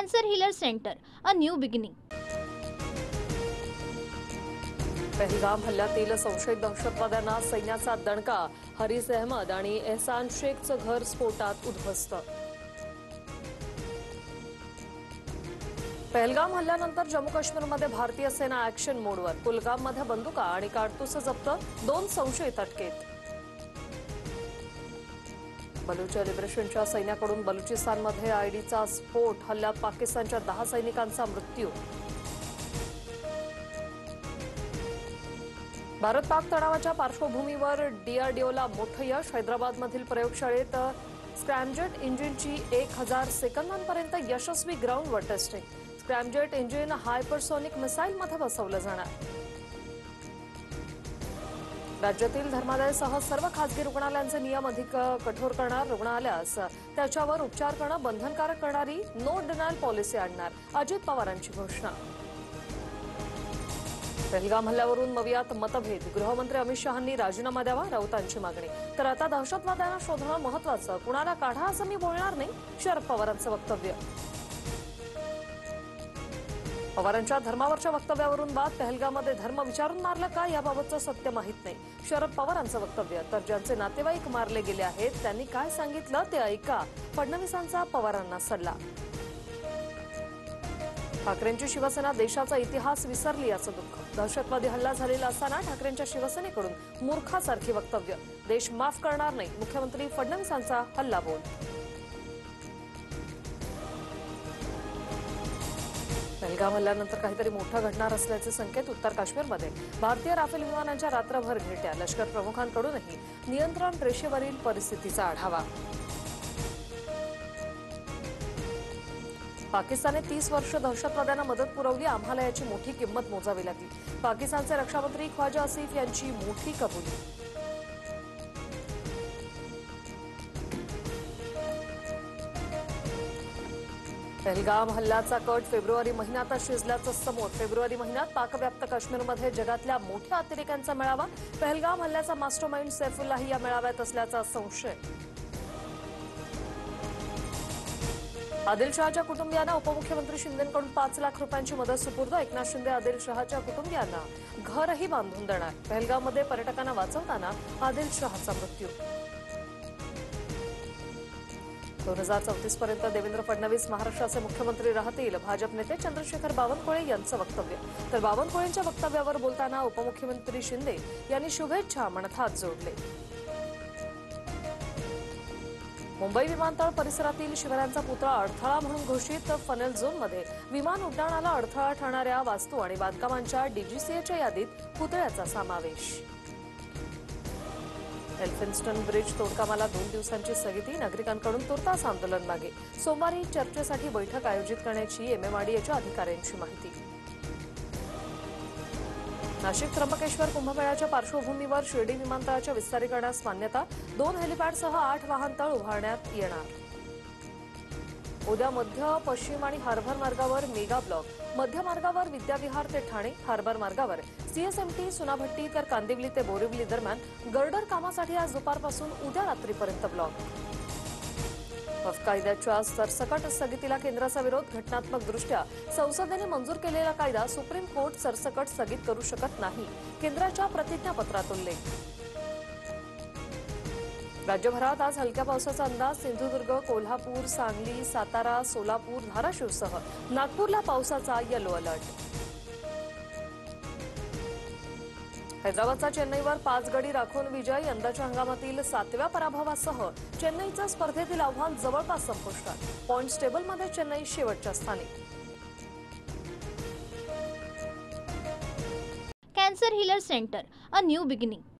Cancer Healer Center, a new beginning. Pahalgam हल्ल्यातील संशयित दहशतवाद्यांना सैन्याचा दणका. हरीस अहमद आणि एहसान शेखचं घर स्फोटात उद्ध्वस्त. पहलगाम हल्ल्यानंतर जम्मू काश्मीरमध्ये भारतीय सेना ऍक्शन मोडवर. कुलगाममध्ये बंदुका आणि काडतुस जप्त, 2 संशयित अटकेत. बलूच लिबरेशनच्या सैन्याकडून बलुचिस्तानमध्ये आयडीचा स्फोट. हल्ल्यात पाकिस्तानच्या 10 सैनिकांचा मृत्यू. भारत पाक तणावाच्या पार्श्वभूमीवर डीआरडीओला मोठं यश. हैदराबादमधील प्रयोगशाळेत स्क्रॅमजेट इंजिनची 1000 सेकंदांपर्यंत यशस्वी ग्राउंडवर टेस्टिंग. स्क्रॅमजेट इंजिन हायपरसोनिक मिसाईलमध्ये बसवलं जाणार. राज्यातील धर्मादायसह सर्व खासगी रुग्णालयांचे नियम अधिक कठोर करणार. रुग्णालयास त्याच्यावर उपचार करणं बंधनकारक करणारी नो डिनायल पॉलिसी आणणार. अजित पवारांची घोषणा. पहलगाम हल्ल्यावरून नव्यात मतभेद. गृहमंत्री अमित शहांनी राजीनामा द्यावा, राऊतांची मागणी. तर आता दहशतवाद्यांना शोधणं महत्त्वाचं, कुणाला काढा असं मी बोलणार नाही, शरद पवारांचं वक्तव्य. पवारांच्या धर्मावरच्या वक्तव्यावरून बाद. पहलगाममध्ये धर्म विचारून मारलं का याबाबतचं सत्य माहीत नाही, शरद पवारांचं वक्तव्य. तर ज्यांचे नातेवाईक मारले गेले आहेत त्यांनी काय सांगितलं ते ऐका, फडणवीसांचा पवारांना सल्ला. ठाकरेंची शिवसेना देशाचा इतिहास विसरली याचं दुःख. दहशतवादी हल्ला झालेला असताना ठाकरेंच्या शिवसेनेकडून मूर्खासारखी वक्तव्य. देश माफ करणार नाही, मुख्यमंत्री फडणवीसांचा हल्लाबोल. पहलगाम हल्ल्यानंतर काहीतरी मोठं घडणार असल्याचे संकेत. उत्तर काश्मीरमध्ये भारतीय राफेल विमानांच्या रात्रभर भेट्या. लष्कर प्रमुखांकडूनही नियंत्रण रेषेवरील परिस्थितीचा आढावा. पाकिस्तानने 30 वर्ष दहशतवाद्यांना मदत पुरवली, आम्हाला याची मोठी किंमत मोजावी लागली. पाकिस्तानचे रक्षामंत्री ख्वाजा आसिफ यांची मोठी कबुली. पहलगाम हल्ल्याचा कट फेब्रुवारी महिन्यातच शिजल्याचं समोर. फेब्रुवारी महिन्यात पाकव्याप्त काश्मीरमध्ये जगातल्या मोठ्या अतिरेक्यांचा मेळावा. पहलगाम हल्ल्याचा मास्टरमाइंड सैफुल्लाही या मेळाव्यात असल्याचा संशय. आदिल शहाच्या कुटुंबियांना उपमुख्यमंत्री शिंदेंकडून 5 लाख रुपयांची मदत सुपूर्द. एकनाथ शिंदे आदिल शहाच्या कुटुंबियांना घरही बांधून देणार. पहलगाममध्ये पर्यटकांना वाचवताना आदिल शहाचा मृत्यू. 2034 पर्यंत देवेंद्र फडणवीस महाराष्ट्राचे मुख्यमंत्री राहतील. भाजप नेते चंद्रशेखर बावनकुळे यांचं वक्तव्य. तर बावनकुळेंच्या वक्तव्यावर बोलताना उपमुख्यमंत्री शिंदे यांनी शुभेच्छा म्हणत हात जोडले. मुंबई विमानतळ परिसरातील शिवरायांचा पुतळा अडथळा म्हणून घोषित. फनेल झोनमध्ये विमान उड्डाणाला अडथळा ठरणाऱ्या वास्तू आणि बांधकामांच्या डीजीसीएच्या यादीत पुतळ्याचा समावेश. एल्फिन्स्टन ब्रिज तोडकामाला 2 दिवसांची स्थगिती. नागरिकांकडून तुर्तास आंदोलन मागे. सोमवारी चर्चेसाठी बैठक आयोजित करण्याची एमएमआरडीएच्या अधिकाऱ्यांची माहिती. नाशिक त्र्यंबकेश्वर कुंभमेळ्याच्या पार्श्वभूमीवर शिर्डी विमानतळाच्या विस्तारीकरणास मान्यता. 2 हेलिपॅडसह 8 वाहनतळ उभारण्यात येणार. उद्या मध्य, पश्चिम आणि हार्बर मार्गावर मेगा ब्लॉक. मध्य मार्गावर विद्याविहार ते ठाणे, हार्बर मार्गावर सीएसएमटी सुनाभट्टी तर कांदिवली ते बोरिवली दरम्यान गर्डर कामासाठी आज दुपारपासून उद्या रात्रीपर्यंत ब्लॉक. वक्फ कायद्याच्या सरसकट स्थगितीला केंद्राचा विरोध. घटनात्मकदृष्ट्या संसदेने मंजूर केलेला कायदा सुप्रीम कोर्ट सरसकट स्थगित करू शकत नाही, केंद्राच्या प्रतिज्ञापत्रात उल्लेख. राज्यभरात आज हलक्या पावसाचा अंदाज. सिंधुदुर्ग, कोल्हापूर, सांगली, सातारा, सोलापूर, धाराशिवसह नागपूरला पावसाचा येलो अलर्ट. हैदराबादचा चेन्नईवर 5 गडी राखून विजय. यंदाच्या हंगामातील 7व्या पराभवासह चेन्नईचं स्पर्धेतील आव्हान जवळपास संपुष्टात. पॉइंट्स टेबलमध्ये चेन्नई शेवटच्या स्थानी. Cancer Healer Center, a new beginning.